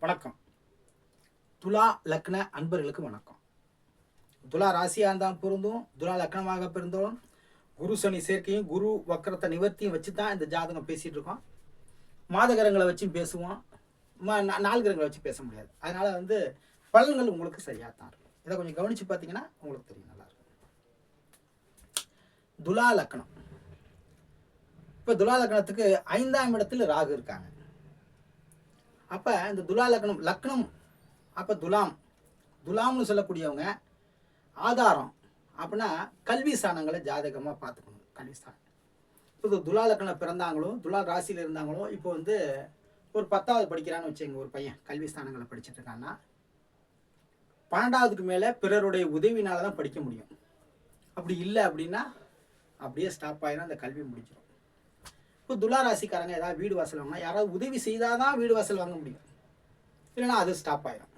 வணக்கம். துலா லக்ன அன்பர்களுக்கு வணக்கம். துலா ராசியாக இருந்தால் பொருந்தும், துலா லக்னமாக பிறந்தோம், குரு சனி சேர்க்கையும் குரு வக்கரத்தை நிவர்த்தியும் வச்சு தான் இந்த ஜாதகம் பேசிகிட்டு இருக்கோம். மாதகரங்களை வச்சும் பேசுவோம், நாலு கிரகங்களை வச்சு பேச முடியாது. அதனால் பலன்கள் உங்களுக்கு சரியாக தான் இருக்கும். இதை கொஞ்சம் கவனித்து பார்த்தீங்கன்னா உங்களுக்கு தெரியும், நல்லாயிருக்கும். துலா லக்னம். இப்போ துலா லக்னத்துக்கு 5ஆம் இடத்துல ராகு இருக்காங்க. அப்போ இந்த துலா லக்னம் அப்போ துலாம்னு சொல்லக்கூடியவங்க ஆதாரம் அப்படின்னா கல்வி ஸ்தானங்களை ஜாதகமாக பார்த்துக்கணும். கல்வி ஸ்தானம் இப்போ துலா லக்னம் பிறந்தாங்களோ, துலா ராசியில் இருந்தாங்களோ, இப்போ ஒரு 10வது படிக்கிறான்னு வச்சுங்க, ஒரு பையன் கல்வி ஸ்தானங்களை படிச்சுட்டு இருக்கான்னா 12வதுக்கு மேலே பிறருடைய உதவினால தான் படிக்க முடியும். அப்படி இல்லை அப்படின்னா அப்படியே ஸ்டாப் ஆகிடும், அந்த கல்வி முடிஞ்சிடும். இப்போ துலா ராசிக்காரங்க ஏதாவது வீடு வாசல் வாங்கினா யாராவது உதவி செய்தால் தான் வீடு வாசல் வாங்க முடியும், இல்லைன்னா அது ஸ்டாப் ஆகிடும்.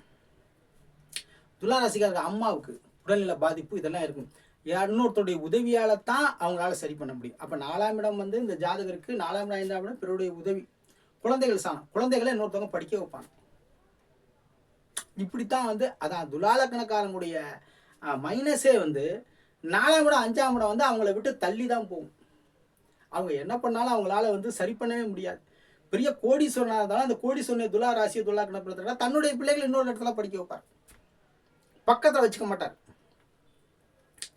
துலா ராசிக்காரங்க அம்மாவுக்கு உடல்நிலை பாதிப்பு இதெல்லாம் இருக்கும், இன்னொருத்தருடைய உதவியால் தான் அவங்களால சரி பண்ண முடியும். அப்போ 4ஆம் இடம் இந்த ஜாதகருக்கு 4ஆம் இடம் 5ஆம் இடம் பிறருடைய உதவி, குழந்தைகள் சாணம், குழந்தைகளை இன்னொருத்தவங்க படிக்க வைப்பாங்க. இப்படித்தான் அதான் துலா லக்னக்காரங்களுடைய மைனஸே 4ஆம் இடம் 5ஆம் இடம் அவங்கள விட்டு தள்ளி தான் போகும். அவங்க என்ன பண்ணாலும் அவங்களால சரி பண்ணவே முடியாது. பெரிய கோடீஸ்வரனாக இருந்தாலும் அந்த கோடீஸ்வரனை துலா ராசியை துலா லக்னப்படுத்துறா தன்னுடைய பிள்ளைகள் இன்னொரு இடத்துல படிக்க வைப்பார், பக்கத்தில் வச்சுக்க மாட்டார்.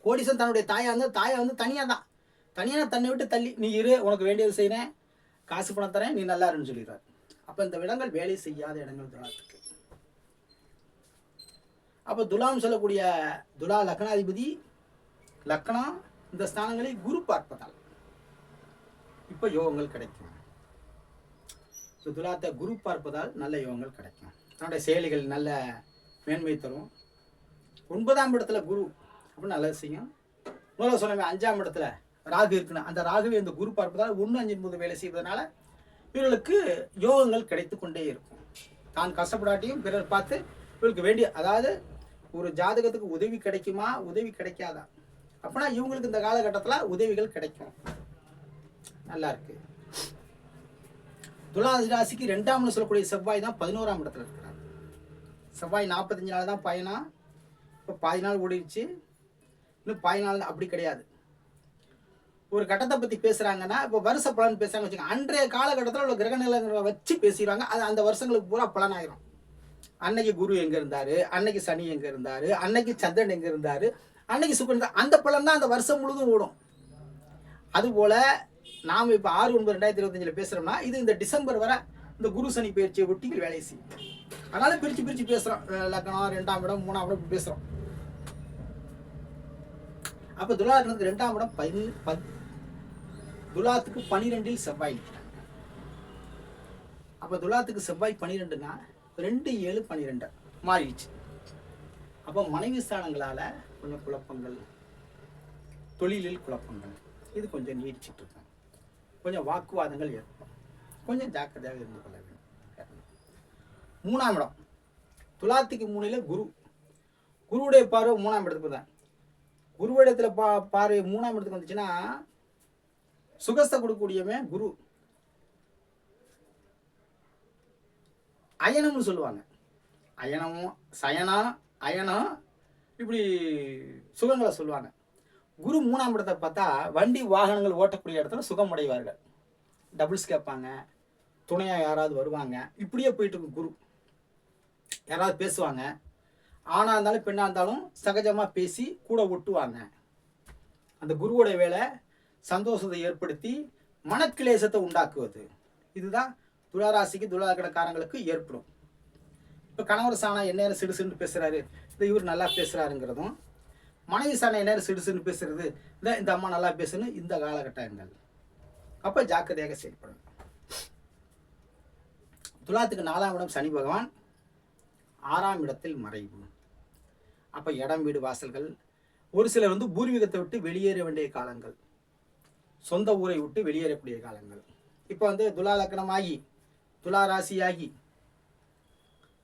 கோடீஸ்வரன் தன்னுடைய தாயை தாயை தனியாக தன்னை விட்டு தள்ளி, நீ இரு, உனக்கு வேண்டியது செய்கிறேன், காசு பணம் தரேன், நீ நல்லா இருன்னு சொல்லிடுறார். அப்போ இந்த இடங்கள் வேலை செய்யாத இடங்கள் துலாத்துக்கு. அப்போ துலாம் சொல்லக்கூடிய துலா லக்னாதிபதி லக்னம் இந்த ஸ்தானங்களை குரு பார்ப்பதால் இப்போ யோகங்கள் கிடைக்கும். துலாத்தை குரு பார்ப்பதால் நல்ல யோகங்கள் கிடைக்கும். தன்னுடைய செயலிகள் நல்ல மேன்மை தரும். 9ஆம் இடத்துல குரு அப்படின்னு நல்லது செய்யும். முதல்ல சொன்ன 5ஆம் இடத்துல ராகு இருக்குன்னா அந்த ராகுவை இந்த குரு பார்ப்பதால் 1, 5 போது வேலை செய்வதனால இவர்களுக்கு யோகங்கள் கிடைத்து கொண்டே இருக்கும். தான் கஷ்டப்படாட்டியும் பிறர் பார்த்து இவர்களுக்கு வேண்டிய, அதாவது ஒரு ஜாதகத்துக்கு உதவி கிடைக்குமா, உதவி கிடைக்காதா அப்படின்னா இவங்களுக்கு இந்த காலகட்டத்தில் உதவிகள் கிடைக்கும். நல்லா இருக்கு. துலா ராசிக்கு 2ஆம்னு சொல்லக்கூடிய செவ்வாய் தான் 11ஆம் இடத்துல இருக்கிறார். செவ்வாய் 45 நாள் தான் பயணம். இப்போ 10 நாள் ஓடிடுச்சு, இன்னும் 10 நாள் தான். அப்படி கிடையாது. ஒரு கட்டத்தை பற்றி பேசுகிறாங்கன்னா இப்போ வருஷ பலன் பேசுகிறாங்க வச்சுக்கோங்க, அன்றைய காலகட்டத்தில் உள்ள கிரக நிலைகளை வச்சு பேசிடுவாங்க. அது அந்த வருஷங்களுக்கு பூரா பலனாயிரும். அன்னைக்கு குரு எங்கே இருந்தார், அன்னைக்கு சனி எங்கே இருந்தார், அன்னைக்கு சந்திரன் எங்கே இருந்தார், அன்னைக்கு சுக்கரன் தான், அந்த பலன் தான் அந்த வருஷம் முழுதும் ஓடும். அதுபோல் நாம் இப்போ 6/9/2025 பேசுகிறோம்னா இது இந்த டிசம்பர் வரை இந்த குரு சனி பயிற்சியை ஒட்டி வேலை செய்யும். அதனால பிரித்து பேசுகிறோம். லக்னம் 2ஆம் இடம் 3ஆம் இடம் பேசுகிறோம். அப்போ துலா லக்னத்துக்கு 2ஆம் இடம் துலாத்துக்கு 12இல் செவ்வாய். அப்போ துலாத்துக்கு செவ்வாய் 12னா 2, 7, 12 மாறிடுச்சு. அப்போ மனைவி ஸ்தானங்களால் கொஞ்சம் குழப்பங்கள், தொழிலில் குழப்பங்கள், இது கொஞ்சம் நீடிச்சிட்டு இருக்கும். கொஞ்சம் வாக்குவாதங்கள் ஏற்படும். கொஞ்சம் ஜாக்கிரதையாக இருந்து கொள்ள வேண்டும். 3ஆம் இடம் துலாத்துக்கு 3ல் குரு, குருவுடைய பார்வை 3ஆம் இடத்துக்கு தான். குருவிடத்தில் பார்வை 3ஆம் இடத்துக்கு வந்துச்சுன்னா சுகஸ்தை கொடுக்கக்கூடியவன் குரு. அயனம்னு சொல்லுவாங்க. அயனமும் சயனம் அயனம் இப்படி சுகங்களை சொல்லுவாங்க. குரு 3ஆம் இடத்தை பார்த்தா வண்டி வாகனங்கள் ஓட்டக்கூடிய இடத்துல சுகம் அடைவார்கள். டபுள்ஸ் கேட்பாங்க, துணையாக யாராவது வருவாங்க, இப்படியே போயிட்டு இருக்கும். குரு யாராவது பேசுவாங்க, ஆணாக இருந்தாலும் பெண்ணாக இருந்தாலும் சகஜமாக பேசி கூட ஒட்டுவாங்க. அந்த குருவோட வேலை சந்தோஷத்தை ஏற்படுத்தி மனக்கிளேசத்தை உண்டாக்குவது. இதுதான் துளாராசிக்கு துலாலக்னக்காரங்களுக்கு ஏற்படும். இப்போ கணவர் சாணா என்ன சிடுசுன்னு பேசுகிறாரு, இவர் நல்லா பேசுகிறாருங்கிறதும், மனைவி சாணை என்ன சிடுசுன்னு பேசுறது, இந்த அம்மா நல்லா பேசுன்னு இந்த காலகட்டங்கள். அப்போ ஜாக்கிரதையாக செயல்படும். துலாத்துக்கு 4ஆம் இடம் சனி பகவான், 6ஆம் இடத்தில் மறைவு. அப்போ இடம் வீடு வாசல்கள், ஒரு சிலர் பூர்வீகத்தை விட்டு வெளியேற வேண்டிய காலங்கள், சொந்த ஊரை விட்டு வெளியேறக்கூடிய காலங்கள். இப்போ துலா லக்னமாகி துலா ராசியாகி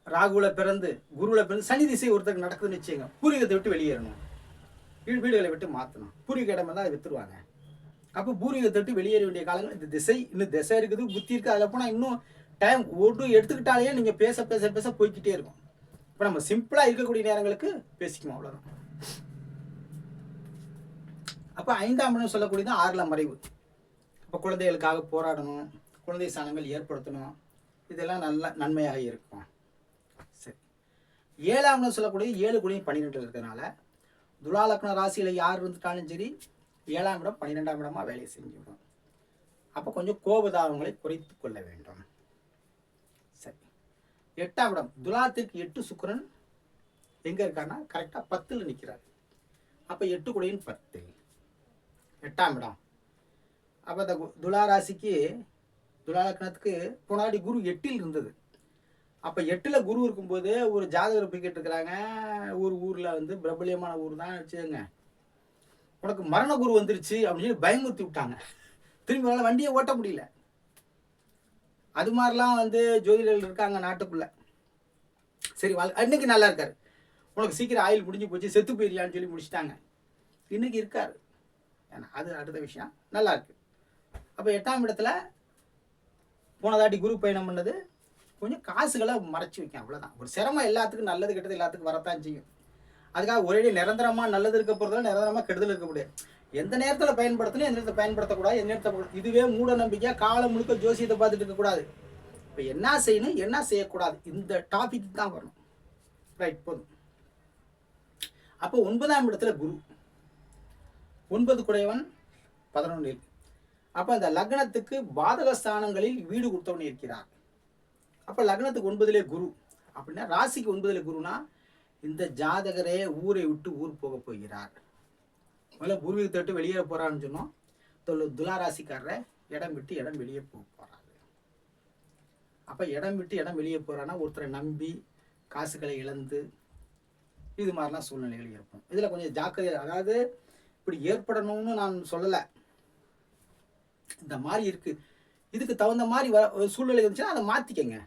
ராகுல பிறந்து குருவில் பிறந்து சனி திசை ஒருத்தருக்கு நடக்குதுன்னு வச்சுங்க, பூர்வீகத்தை விட்டு வெளியேறணும், வீடுகளை விட்டு மாற்றணும். பூர்வீக இடம் தான் அதை விற்றுருவாங்க. அப்போ பூர்வீகத்தை விட்டு வெளியேற வேண்டிய காலங்கள் இந்த திசை. இன்னும் திசை இருக்குது, புத்தி இருக்குது, அதில் போனால் இன்னும் டைம் ஒரு எடுத்துக்கிட்டாலே நீங்கள் பேச பேச பேச போய்கிட்டே இருக்கும். இப்போ நம்ம சிம்பிளாக இருக்கக்கூடிய நேரங்களுக்கு பேசிக்குவோம், அவ்வளோதான். அப்போ 5ஆம் இடம் சொல்லக்கூடியது 6ல் மறைவு. இப்போ குழந்தைகளுக்காக போராடணும், குழந்தை ஸ்தானங்கள் ஏற்படுத்தணும், இதெல்லாம் நல்ல நன்மையாக இருக்கும். சரி, 7ஆம் இடம் சொல்லக்கூடியது 7 கூடியும் 12 இருக்கிறதுனால துலா லக்ன ராசியில் யார் இருந்துட்டாலும் சரி 7ஆம் இடம் 12ஆம் இடமாக வேலையை செஞ்சுவிடும். அப்போ கொஞ்சம் கோபதாபங்களை குறைத்து கொள்ள வேண்டும். சரி, 8ஆம் இடம் துலாத்திற்கு 8 சுக்கிரன் எங்கே இருக்காருன்னா கரெக்டாக 10ல் நிற்கிறார். அப்போ 8 கூடையின் 10 8ஆம் இடம். அப்போ இந்த துலா ராசிக்கு துலா லக்னத்துக்கு முன்னாடி குரு 8ல் இருந்தது. அப்போ 8ல் குரு இருக்கும்போது ஒரு ஜாதகர் போய் கேட்டுருக்குறாங்க, ஒரு ஊரில் வந்து பிரபலியமான ஊர் தான் வச்சுக்கோங்க, உனக்கு மரண குரு வந்துருச்சு அப்படின்னு சொல்லி பயமுறுத்தி விட்டாங்க. திரும்பி அவளால் வண்டியை ஓட்ட முடியல. அது மாதிரிலாம் வந்து ஜோதிடர்கள் இருக்காங்க நாட்டுக்குள்ள. சரி, இன்னைக்கு நல்லா இருக்காரு, உனக்கு சீக்கிரம் ஆயில் முடிஞ்சு போச்சு செத்து போயிரியான்னு சொல்லி முடிச்சிட்டாங்க. இன்னைக்கு இருக்காரு, ஏன்னா அது அடுத்த விஷயம். நல்லா இருக்கு. அப்போ 8ஆம் இடத்துல போனதாட்டி குரு பயணம் பண்ணது கொஞ்சம் காசுகளை மறைச்சி வைக்கும், அவ்வளோதான். ஒரு சிரமம் எல்லாத்துக்கும், நல்லது கெட்டது எல்லாத்துக்கும் வரத்தான் செய்யும். அதுக்காக ஒரே நிரந்தரமாக நல்லது இருக்க போகிறதுல நிரந்தரமாக கெடுதல் இருக்க முடியாது. எந்த நேரத்தில் பயன்படுத்தணும், எந்த நேரத்தில் பயன்படுத்தக்கூடாது, எந்த நேரத்தில் இதுவே மூட நம்பிக்கையாக காலம் முழுக்க ஜோசியத்தை பார்த்துட்டு இருக்கக்கூடாது. இப்போ என்ன செய்யணும் என்ன செய்யக்கூடாது இந்த டாபிக் தான் வரணும். ரைட், போதும். அப்போ 9ஆம் இடத்துல குரு 9 குடையவன் 11. அப்போ அந்த லக்னத்துக்கு பாதக ஸ்தானங்களில் வீடு கொடுத்தவன் இருக்கிறார். அப்போ லக்னத்துக்கு 9லே குரு அப்படின்னா ராசிக்கு 9ல் குருனா இந்த ஜாதகரே ஊரை விட்டு ஊர் போக போகிறார். முதல்ல பூர்வீகத்தை விட்டு வெளியேற போகிறான்னு சொன்னோம். துலா ராசிக்காரரை இடம் விட்டு இடம் வெளியே போக போகிறாரு. அப்போ இடம் விட்டு இடம் வெளியே போகிறான்னா ஒருத்தரை நம்பி காசுகளை இழந்து இது மாதிரிலாம் சூழ்நிலைகள் இருக்கும். இதில் கொஞ்சம் ஜாக்கிரதை, அதாவது இப்படி ஏற்படணும்னு நான் சொல்லலை, இந்த மாதிரி இருக்குது, இதுக்கு தகுந்த மாதிரி சூழ்நிலை இருந்துச்சுன்னா அதை மாற்றிக்கங்க.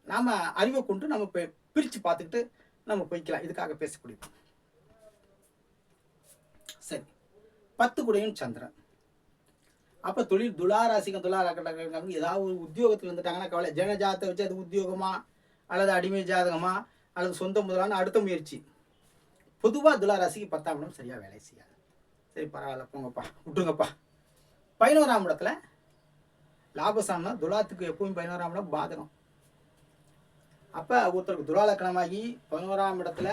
நாம் அறிவை கொண்டு நம்ம பிரித்து பார்த்துக்கிட்டு நம்ம போய்க்கலாம், இதுக்காக பேசக்கூடியது. சரி, 10 குடையும் சந்திரன். அப்போ தொழில் துலா ராசிக்கும் துலா லக்னத்துக்கும் ஏதாவது ஒரு உத்தியோகத்தில் இருந்துட்டாங்கன்னா கவலை, ஜனஜாதத்தை வச்சு அது உத்தியோகமா அல்லது அடிமை ஜாதகமா அல்லது சொந்த முதலான அடுத்த முயற்சி. பொதுவாக துலா ராசிக்கு 10ஆம் இடம் சரியாக வேலை செய்யாது. சரி, பரவாயில்ல, போங்கப்பா, விட்டுருங்கப்பா. 11ஆம் இடத்துல லாபசாம்னா துலாத்துக்கு எப்பவும் 11ஆம் இடம் பாதகம். அப்போ ஒருத்தருக்கு துலா லக்னமாகி 11ஆம் இடத்துல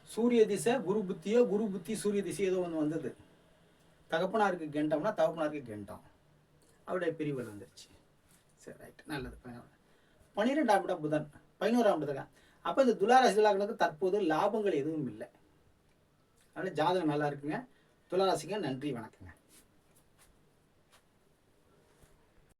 சூரிய திசை குரு புத்தியோ, குரு புத்தி சூரிய திசை ஏதோ ஒன்று வந்தது. தகப்பனாருக்கு கெண்டம்னா தகப்பனாருக்கு கெண்டம், அவருடைய பிரிவுகள் வந்துருச்சு. சரி, ரைட், நல்லது. 12ஆம் இடம் புதன் 11ஆம் இடத்துல. அப்போ இந்த துளாராசி துலாக்கு தற்போது லாபங்கள் எதுவும் இல்லை. அதனால் ஜாதகம் நல்லா இருக்குங்க. துளாராசிக்கு நன்றி, வணக்கங்க.